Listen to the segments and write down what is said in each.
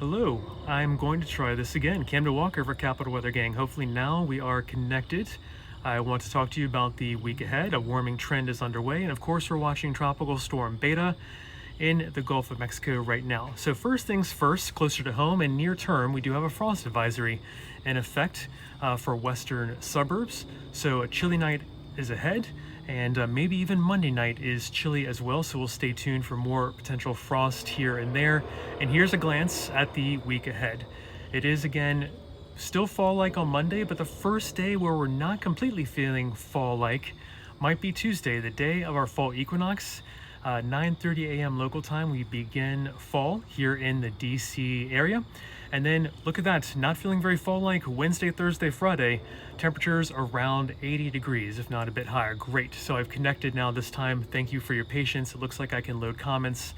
Hello, I'm going to try this again. Camden Walker for Capital Weather Gang. Hopefully now we are connected. I want to talk to you about the week ahead. A warming trend is underway, and of course we're watching Tropical Storm Beta in the Gulf of Mexico right now. So first things first, closer to home and near term, we do have a frost advisory in effect for western suburbs. So a chilly night is ahead, and maybe even Monday night is chilly as well, so we'll stay tuned for more potential frost here and there. And here's a glance at the week ahead. It is again still fall-like on Monday, but the first day where we're not completely feeling fall-like might be Tuesday, the day of our fall equinox. 9:30 a.m. local time, we begin fall here in the DC area. And then look at that, not feeling very fall-like Wednesday, Thursday, Friday, temperatures around 80 degrees, if not a bit higher. Great. So I've connected now this time. Thank you for your patience. It looks like I can load comments.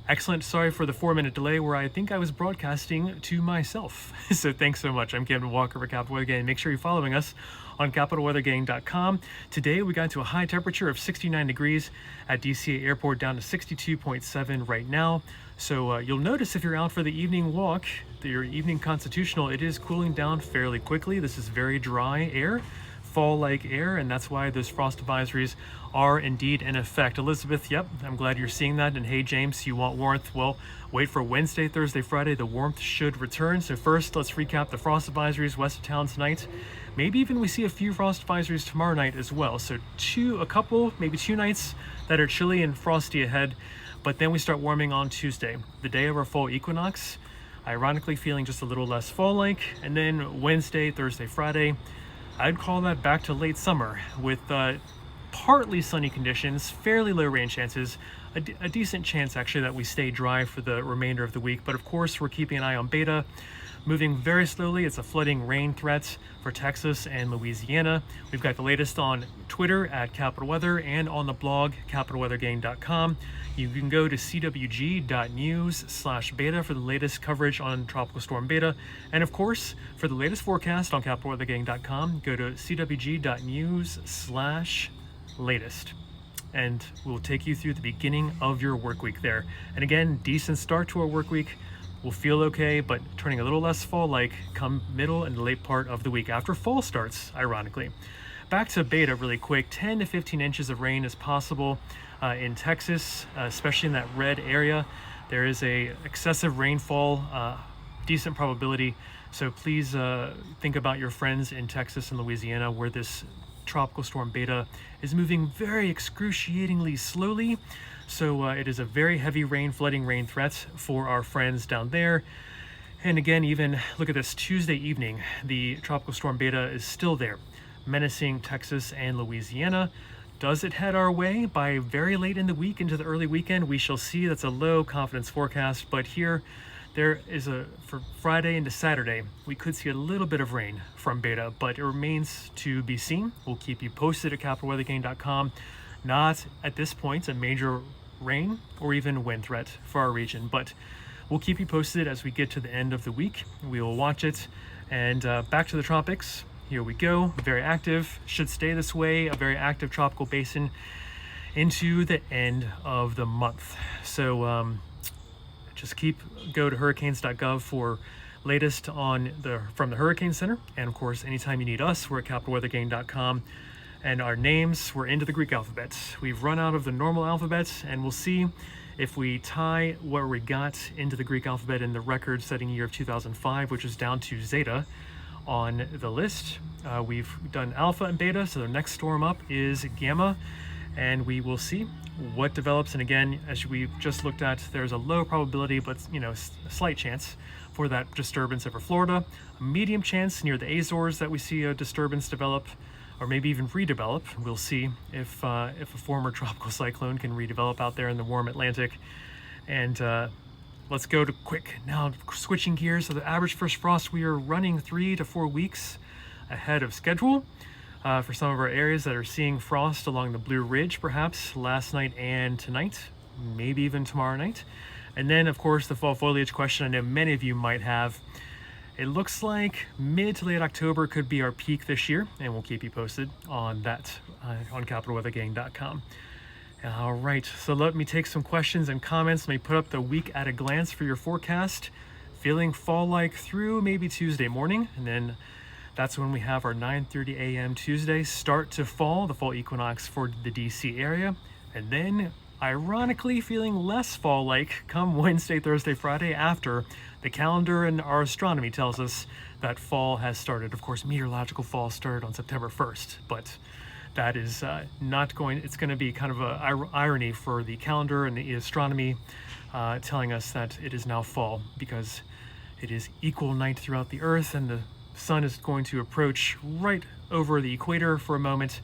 Excellent. Sorry for the 4-minute delay where I think I was broadcasting to myself. So thanks so much. I'm Camden Walker for Capital Weather Gang. Make sure you're following us on capitalweathergang.com. Today we got to a high temperature of 69 degrees at DCA Airport, down to 62.7 right now. So you'll notice if you're out for the evening walk, your evening constitutional, it is cooling down fairly quickly. This is very dry air, fall-like air, and that's why those frost advisories are indeed in effect. Elizabeth, yep, I'm glad you're seeing that. And hey, James, you want warmth? Well, wait for Wednesday, Thursday, Friday. The warmth should return. So first, let's recap the frost advisories west of town tonight. Maybe even we see a few frost advisories tomorrow night as well. So maybe two nights that are chilly and frosty ahead. But then we start warming on Tuesday, the day of our fall equinox. Ironically, feeling just a little less fall-like. And then Wednesday, Thursday, Friday, I'd call that back to late summer with partly sunny conditions, fairly low rain chances, a decent chance actually that we stay dry for the remainder of the week. But of course, we're keeping an eye on beta, moving very slowly. It's a flooding rain threat for Texas and Louisiana. We've got the latest on Twitter at Capital Weather and on the blog, capitalweathergang.com. You can go to cwg.news/beta for the latest coverage on Tropical Storm Beta. And of course, for the latest forecast on capitalweathergang.com, go to cwg.news/latest. And we'll take you through the beginning of your work week there. And again, decent start to our work week. We'll feel okay, but turning a little less fall-like come middle and late part of the week after fall starts, ironically. Back to beta really quick, 10 to 15 inches of rain is possible in Texas, especially in that red area. There is a excessive rainfall, decent probability. So please think about your friends in Texas and Louisiana where this tropical storm beta is moving very excruciatingly slowly. So it is a very heavy rain, flooding rain threat for our friends down there. And again, even look at this Tuesday evening, the tropical storm beta is still there, menacing Texas and Louisiana. Does it head our way by very late in the week into the early weekend? We shall see. That's a low confidence forecast, but here there is for Friday into Saturday, we could see a little bit of rain from beta, but it remains to be seen. We'll keep you posted at capitalweathergang.com. Not at this point a major rain or even wind threat for our region, but we'll keep you posted as we get to the end of the week. We will watch it. And back to the tropics. Here we go. Very active, should stay this way, a very active tropical basin into the end of the month. So just go to hurricanes.gov for latest from the Hurricane Center. And of course, anytime you need us, we're at capitalweathergang.com. And our names, we're into the Greek alphabet. We've run out of the normal alphabet, and we'll see if we tie what we got into the Greek alphabet in the record-setting year of 2005, which is down to Zeta on the list. We've done Alpha and Beta, so the next storm up is Gamma, and we will see what develops. And again, as we just looked at, there's a low probability, but a slight chance for that disturbance over Florida. A medium chance near the Azores that we see a disturbance develop, or maybe even redevelop. We'll see if a former tropical cyclone can redevelop out there in the warm Atlantic. And let's go to quick now, switching gears. So the average first frost, we are running 3 to 4 weeks ahead of schedule for some of our areas that are seeing frost along the Blue Ridge, perhaps last night and tonight, maybe even tomorrow night. And then of course the fall foliage question I know many of you might have. It looks like mid to late October could be our peak this year, and we'll keep you posted on that on capitalweathergang.com. All right, so let me take some questions and comments. Let me put up the week at a glance for your forecast. feeling fall-like through maybe Tuesday morning, and then that's when we have our 9:30 a.m. Tuesday start to fall, the fall equinox for the DC area. And then, ironically, feeling less fall-like come Wednesday, Thursday, Friday, after the calendar and our astronomy tells us that fall has started. Of course, meteorological fall started on September 1st, but that is not going, it's going to be kind of a irony for the calendar and the astronomy telling us that it is now fall, because it is equal night throughout the Earth, and the sun is going to approach right over the equator for a moment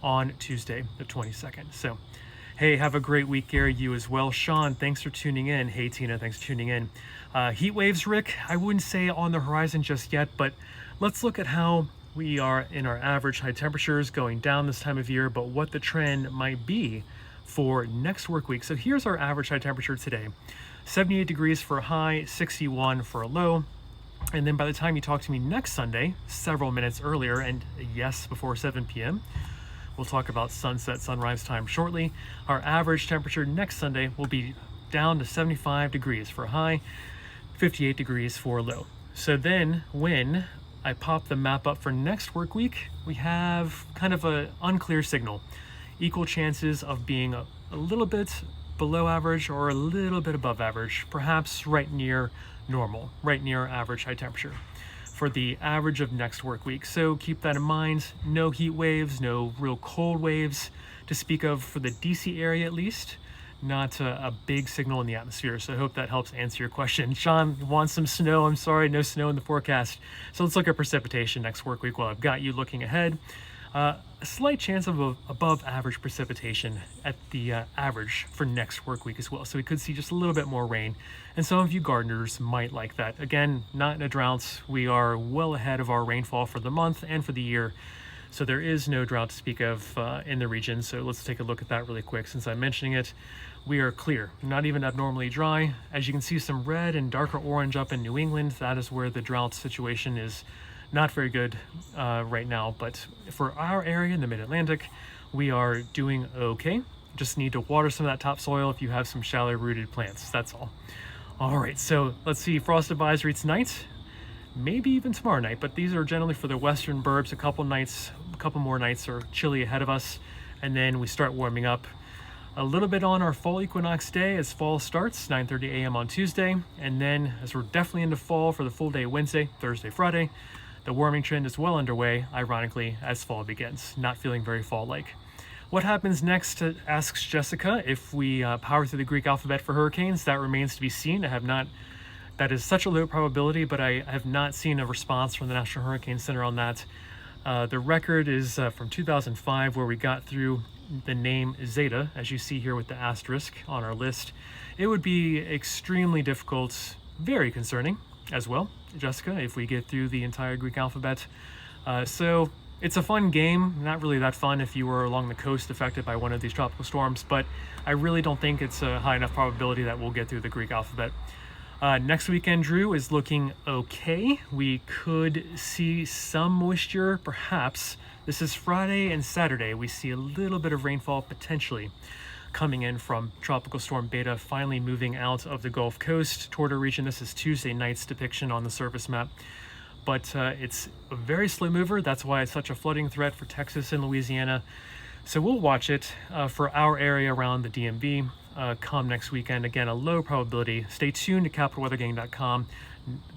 on Tuesday, the 22nd. So, hey, have a great week, Gary. You as well. Sean, thanks for tuning in. Hey, Tina, thanks for tuning in. Heat waves, Rick, I wouldn't say on the horizon just yet, but let's look at how we are in our average high temperatures going down this time of year, but what the trend might be for next work week. So here's our average high temperature today. 78 degrees for a high, 61 for a low. And then by the time you talk to me next Sunday, several minutes earlier, and yes, before 7 p.m., we'll talk about sunset, sunrise time shortly. Our average temperature next Sunday will be down to 75 degrees for a high, 58 degrees for a low. So then when I pop the map up for next work week, we have kind of an unclear signal. Equal chances of being a little bit below average or a little bit above average, perhaps right near normal, right near average high temperature for the average of next work week. So keep that in mind. No heat waves, no real cold waves to speak of for the DC area at least. Not a big signal in the atmosphere. So I hope that helps answer your question. Sean wants some snow. I'm sorry, no snow in the forecast. So let's look at precipitation next work week while I've got you looking ahead. A slight chance of above average precipitation at the average for next work week as well. So we could see just a little bit more rain, and some of you gardeners might like that. Again, not in a drought. We are well ahead of our rainfall for the month and for the year. So there is no drought to speak of in the region. So let's take a look at that really quick. Since I'm mentioning it, we are clear, not even abnormally dry. As you can see, some red and darker orange up in New England. That is where the drought situation is not very good right now, but for our area in the mid-Atlantic, we are doing okay. Just need to water some of that topsoil if you have some shallow rooted plants, that's all. All right, so let's see, frost advisory tonight, maybe even tomorrow night, but these are generally for the western burbs. A couple more nights are chilly ahead of us, and then we start warming up a little bit on our fall equinox day as fall starts, 9:30 a.m. on Tuesday, and then as we're definitely into fall for the full day Wednesday, Thursday, Friday. The warming trend is well underway, ironically, as fall begins. Not feeling very fall-like. What happens next, asks Jessica, if we power through the Greek alphabet for hurricanes? That remains to be seen. That is such a low probability, but I have not seen a response from the National Hurricane Center on that. The record is from 2005, where we got through the name Zeta, as you see here with the asterisk on our list. It would be extremely difficult, very concerning as well, Jessica, if we get through the entire Greek alphabet. So it's a fun game, not really that fun if you were along the coast affected by one of these tropical storms, but I really don't think it's a high enough probability that we'll get through the Greek alphabet. Next weekend, Drew, is looking okay. We could see some moisture, perhaps. This is Friday and Saturday. We see a little bit of rainfall potentially coming in from Tropical Storm Beta, finally moving out of the Gulf Coast toward our region. This is Tuesday night's depiction on the surface map. But it's a very slow mover. That's why it's such a flooding threat for Texas and Louisiana. So we'll watch it for our area around the DMV come next weekend. Again, a low probability. Stay tuned to capitalweathergang.com.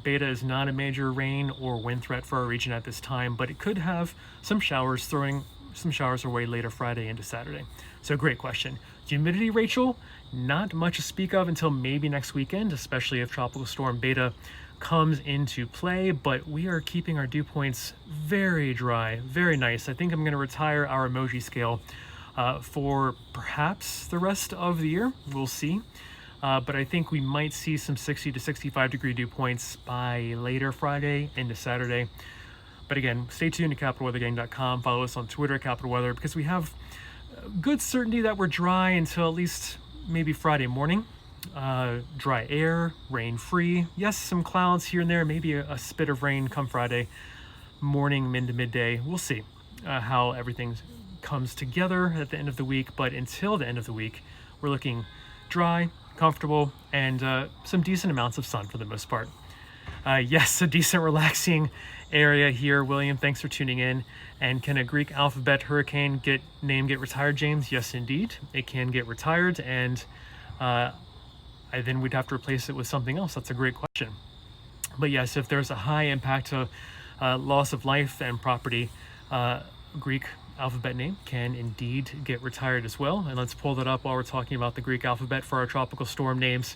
Beta is not a major rain or wind threat for our region at this time, but it could have some showers, throwing some showers our way later Friday into Saturday. So great question. Humidity, Rachel, not much to speak of until maybe next weekend, especially if Tropical Storm Beta comes into play, but we are keeping our dew points very dry, very nice. I think I'm going to retire our emoji scale for perhaps the rest of the year. We'll see. But I think we might see some 60 to 65 degree dew points by later Friday into Saturday. But again, stay tuned to capitalweathergang.com. Follow us on Twitter at Capital Weather, because we have good certainty that we're dry until at least maybe Friday morning. Dry air, rain free. Yes, some clouds here and there, maybe a spit of rain come Friday morning, mid to midday. We'll see how everything comes together at the end of the week. But until the end of the week, we're looking dry, comfortable, and some decent amounts of sun for the most part. Yes, a decent relaxing area here. William, thanks for tuning in. And can a Greek alphabet hurricane get retired, James? Yes, indeed. It can get retired, and then we'd have to replace it with something else. That's a great question. But yes, if there's a high impact to loss of life and property, Greek alphabet name can indeed get retired as well. And let's pull that up while we're talking about the Greek alphabet for our tropical storm names.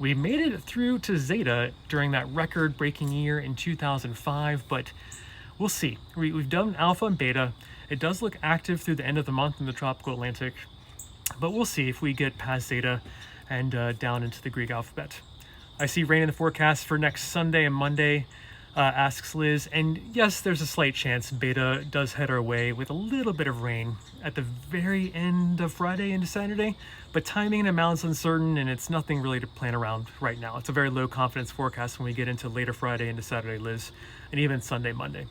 We made it through to Zeta during that record-breaking year in 2005, but we'll see. We've done Alpha and Beta. It does look active through the end of the month in the tropical Atlantic, but we'll see if we get past Zeta and down into the Greek alphabet. I see rain in the forecast for next Sunday and Monday, asks Liz. And yes, there's a slight chance Beta does head our way with a little bit of rain at the very end of Friday into Saturday, but timing and amounts uncertain, and it's nothing really to plan around right now. It's a very low confidence forecast when we get into later Friday into Saturday, Liz, and even Sunday, Monday.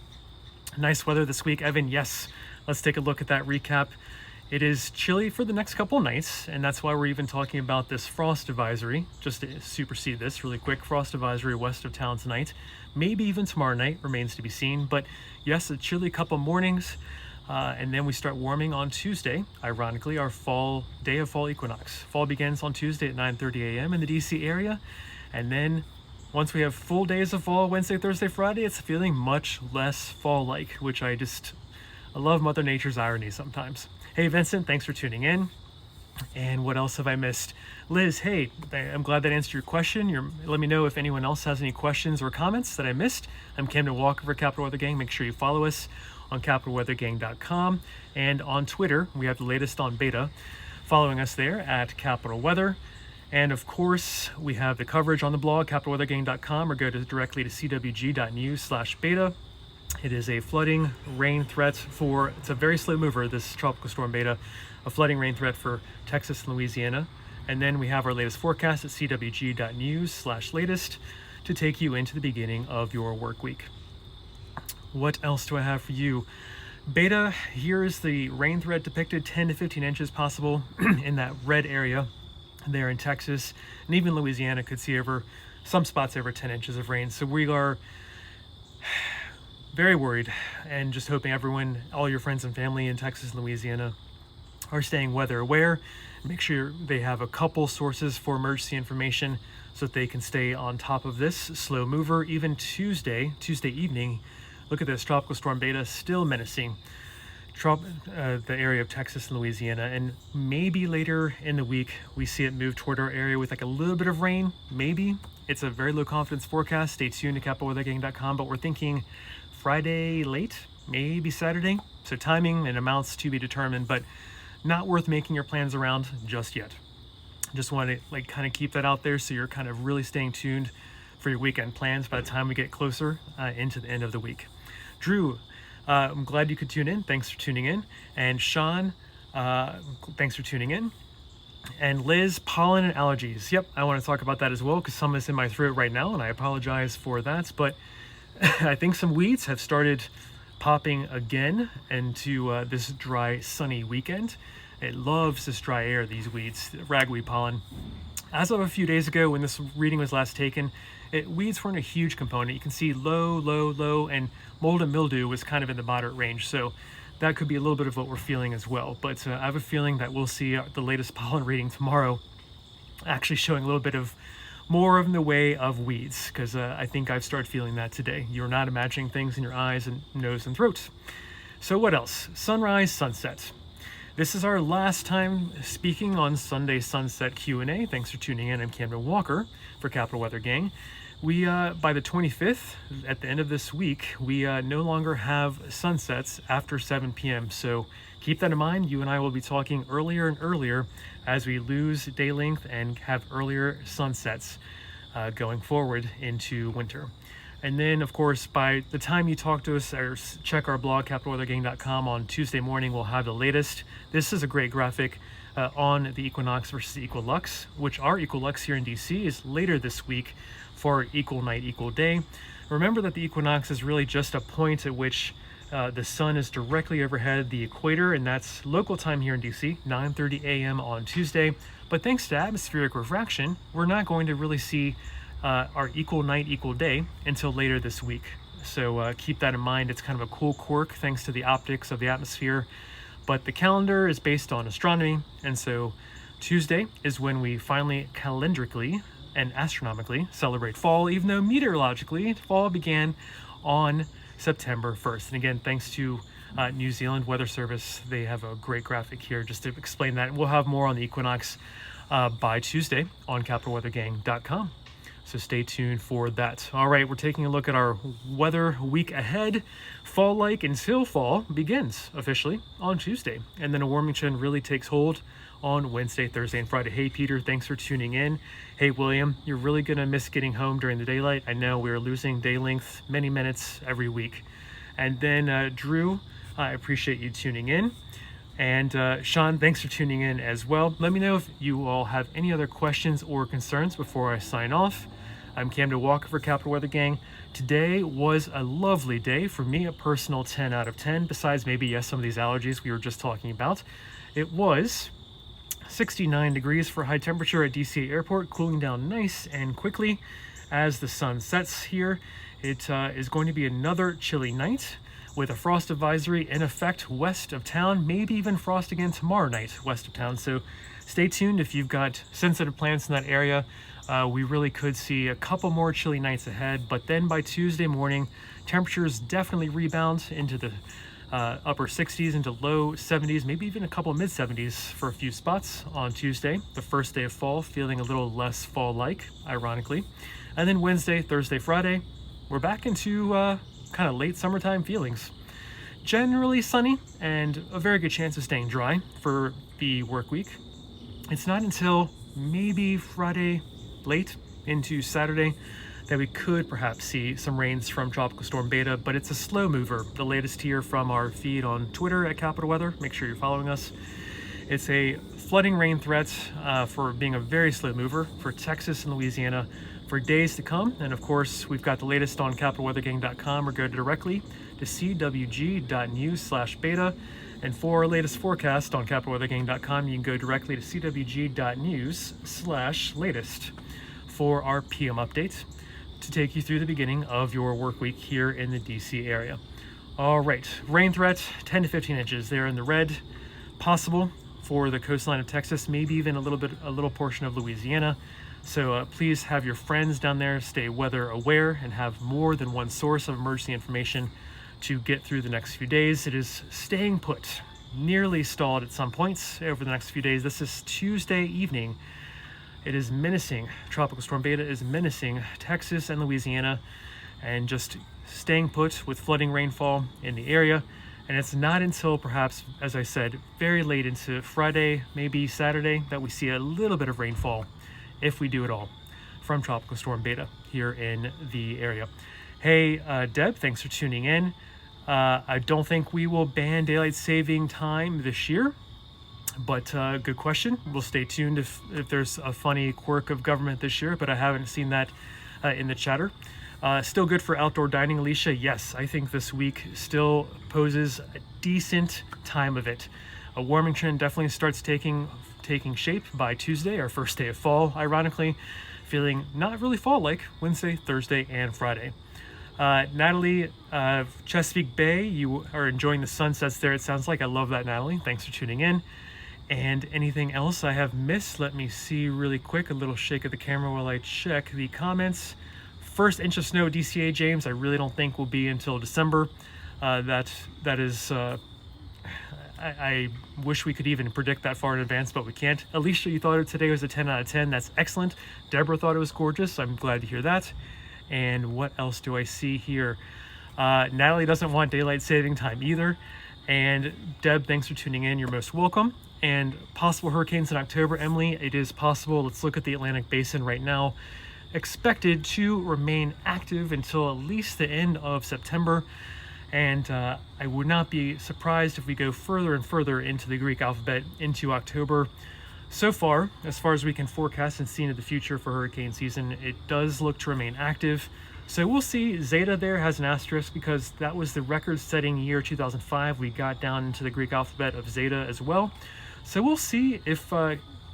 Nice weather this week, Evan. Yes, let's take a look at that recap. It is chilly for the next couple nights, and that's why we're even talking about this frost advisory. Just to supersede this really quick, frost advisory west of town tonight. Maybe even tomorrow night, remains to be seen. But yes, a chilly couple mornings, and then we start warming on Tuesday. Ironically, our day of fall equinox. Fall begins on Tuesday at 9:30 a.m. in the DC area, and then once we have full days of fall, Wednesday, Thursday, Friday, it's feeling much less fall-like, which I love Mother Nature's irony sometimes. Hey, Vincent, thanks for tuning in. And what else have I missed? Liz, hey, I'm glad that answered your question. Let me know if anyone else has any questions or comments that I missed. I'm Camden Walker for Capital Weather Gang. Make sure you follow us on capitalweathergang.com, and on Twitter, we have the latest on Beta. Following us there at Capital Weather. And of course, we have the coverage on the blog, capitalweathergang.com, or go directly to cwg.news/beta. It is a flooding rain threat it's a very slow mover, this tropical storm Beta, a flooding rain threat for Texas and Louisiana. And then we have our latest forecast at cwg.news/latest to take you into the beginning of your work week. What else do I have for you? Beta, here is the rain threat depicted, 10 to 15 inches possible in that red area there in Texas, and even Louisiana could see some spots over 10 inches of rain. So we are very worried, and just hoping all your friends and family in Texas and Louisiana are staying weather aware. Make sure they have a couple sources for emergency information so that they can stay on top of this slow mover. Even Tuesday evening, look at this, tropical storm Beta still menacing the area of Texas and Louisiana, and maybe later in the week we see it move toward our area with like a little bit of rain. Maybe it's a very low confidence forecast. Stay tuned to capitalweathergang.com, but we're thinking Friday late, maybe Saturday. So timing and amounts to be determined, but not worth making your plans around just yet. Just want to kind of keep that out there so you're kind of really staying tuned for your weekend plans by the time we get closer into the end of the week. Drew, I'm glad you could tune in. Thanks for tuning in. And Sean, thanks for tuning in. And Liz, pollen and allergies. Yep, I want to talk about that as well because some is in my throat right now, and I apologize for that. But I think some weeds have started popping again into this dry, sunny weekend. It loves this dry air, these weeds, ragweed pollen. As of a few days ago when this reading was last taken, weeds weren't a huge component. You can see low, and mold and mildew was kind of in the moderate range. So that could be a little bit of what we're feeling as well. But I have a feeling that we'll see the latest pollen reading tomorrow actually showing a little bit of more in the way of weeds, because I think I've started feeling that today. You're not imagining things in your eyes and nose and throat. So what else? Sunrise, sunset. This is our last time speaking on Sunday Sunset Q&A. Thanks for tuning in. I'm Camden Walker for Capital Weather Gang. We, by the 25th, at the end of this week, we no longer have sunsets after 7 p.m. So keep that in mind. You and I will be talking earlier and earlier as we lose day length and have earlier sunsets going forward into winter. And then, of course, by the time you talk to us or check our blog, capitalweathergang.com, on Tuesday morning, we'll have the latest. This is a great graphic on the equinox versus the equilux, which our equilux here in DC is later this week for equal night, equal day. Remember that the equinox is really just a point at which the sun is directly overhead the equator, and that's local time here in DC, 9:30 a.m. on Tuesday. But thanks to atmospheric refraction, we're not going to really see are equal night, equal day until later this week. So keep that in mind. It's kind of a cool quirk thanks to the optics of the atmosphere. But the calendar is based on astronomy, and so Tuesday is when we finally calendarically and astronomically celebrate fall, even though meteorologically fall began on September 1st. And again, thanks to New Zealand Weather Service, they have a great graphic here just to explain that. And we'll have more on the equinox by Tuesday on capitalweathergang.com. So stay tuned for that. All right, we're taking a look at our weather week ahead. Fall-like until fall begins officially on Tuesday. And then a warming trend really takes hold on Wednesday, Thursday, and Friday. Hey, Peter, thanks for tuning in. Hey, William, you're really going to miss getting home during the daylight. I know we are losing day length many minutes every week. And then Drew, I appreciate you tuning in. And Sean, thanks for tuning in as well. Let me know if you all have any other questions or concerns before I sign off. I'm Camden Walker for Capital Weather Gang. Today was a lovely day for me, a personal 10 out of 10, besides maybe, yes, some of these allergies we were just talking about. It was 69 degrees for high temperature at DCA Airport, cooling down nice and quickly as the sun sets here. It is going to be another chilly night with a frost advisory in effect west of town, maybe even frost again tomorrow night west of town. So stay tuned if you've got sensitive plants in that area. We really could see a couple more chilly nights ahead, but then by Tuesday morning, temperatures definitely rebound into the upper 60s into low 70s, maybe even a couple mid 70s for a few spots on Tuesday, the first day of fall, feeling a little less fall-like, ironically. And then Wednesday, Thursday, Friday, we're back into kind of late summertime feelings. Generally sunny and a very good chance of staying dry for the work week. It's not until maybe Friday late into Saturday that we could perhaps see some rains from Tropical Storm Beta, but it's a slow mover. The latest here from our feed on Twitter at Capital Weather. Make sure you're following us. It's a flooding rain threat for being a very slow mover for Texas and Louisiana for days to come. And of course, we've got the latest on capitalweathergang.com, or go directly to cwg.news/beta. And for our latest forecast on capitalweathergang.com, you can go directly to cwg.news/latest for our PM update to take you through the beginning of your work week here in the DC area. All right, rain threat 10 to 15 inches there in the red, possible for the coastline of Texas, maybe even a little portion of Louisiana. So please have your friends down there stay weather aware and have more than one source of emergency information to get through the next few days. It is staying put, nearly stalled at some points over the next few days. This is Tuesday evening. It is menacing. Tropical Storm Beta is menacing Texas and Louisiana, and just staying put with flooding rainfall in the area. And it's not until perhaps, as I said, very late into Friday, maybe Saturday, that we see a little bit of rainfall, if we do at all, from Tropical Storm Beta here in the area. Hey, Deb, thanks for tuning in. I don't think we will ban daylight saving time this year, but good question. We'll stay tuned if there's a funny quirk of government this year, but I haven't seen that in the chatter. Still good for outdoor dining, Alicia? Yes, I think this week still poses a decent time of it. A warming trend definitely starts taking shape by Tuesday, our first day of fall, ironically, feeling not really fall-like Wednesday, Thursday, and Friday. Natalie, Chesapeake Bay, you are enjoying the sunsets there, it sounds like. I love that, Natalie. Thanks for tuning in. And anything else I have missed? Let me see really quick. A little shake of the camera while I check the comments. First inch of snow, DCA, James, I really don't think will be until December. That is... I wish we could even predict that far in advance, but we can't. Alicia, you thought today was a 10 out of 10. That's excellent. Deborah thought it was gorgeous. I'm glad to hear that. And what else do I see here? Natalie doesn't want daylight saving time either. And Deb, thanks for tuning in. You're most welcome. And possible hurricanes in October. Emily, it is possible. Let's look at the Atlantic Basin right now. Expected to remain active until at least the end of September. And I would not be surprised if we go further and further into the Greek alphabet into October. So far as we can forecast and see into the future for hurricane season, it does look to remain active. So we'll see. Zeta there has an asterisk because that was the record-setting year 2005. We got down into the Greek alphabet of Zeta as well. So we'll see if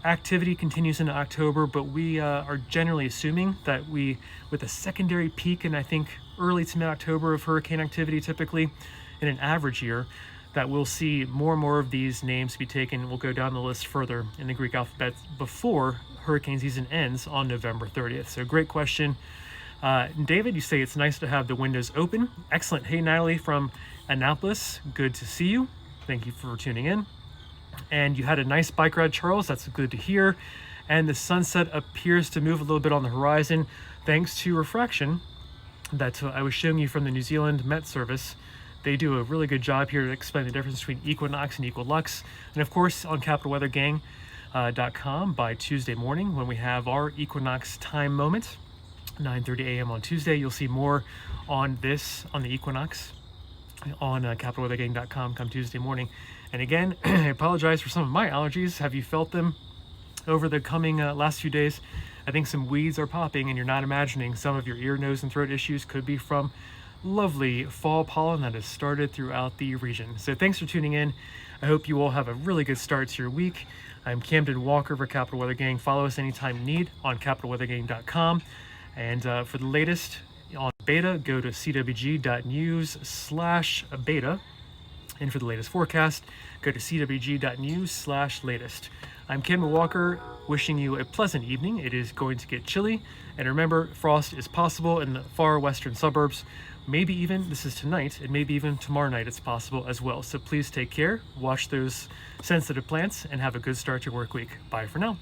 activity continues into October, but we are generally assuming that with a secondary peak in, I think, early to mid-October of hurricane activity, typically in an average year, that we'll see more and more of these names be taken. We'll go down the list further in the Greek alphabet before hurricane season ends on November 30th. So great question. David, you say it's nice to have the windows open. Excellent. Hey, Natalie from Annapolis, good to see you. Thank you for tuning in. And you had a nice bike ride, Charles. That's good to hear. And the sunset appears to move a little bit on the horizon thanks to refraction that I was showing you from the New Zealand Met Service. They do a really good job here to explain the difference between equinox and equilux. And of course, on capitalweathergang.com by Tuesday morning, when we have our equinox time moment, 9:30 a.m. on Tuesday, you'll see more on this, on the equinox, on capitalweathergang.com come Tuesday morning. And again, I apologize for some of my allergies. Have you felt them over the coming last few days? I think some weeds are popping, and you're not imagining some of your ear, nose, and throat issues could be from lovely fall pollen that has started throughout the region. So thanks for tuning in. I hope you all have a really good start to your week. I'm Camden Walker for Capital Weather Gang. Follow us anytime you need on capitalweathergang.com. And for the latest on beta, go to cwg.news/beta. And for the latest forecast, go to cwg.news/latest. I'm Camden Walker, wishing you a pleasant evening. It is going to get chilly. And remember, frost is possible in the far western suburbs. Maybe even, this is tonight, and maybe even tomorrow night it's possible as well. So please take care, watch those sensitive plants, and have a good start to your work week. Bye for now.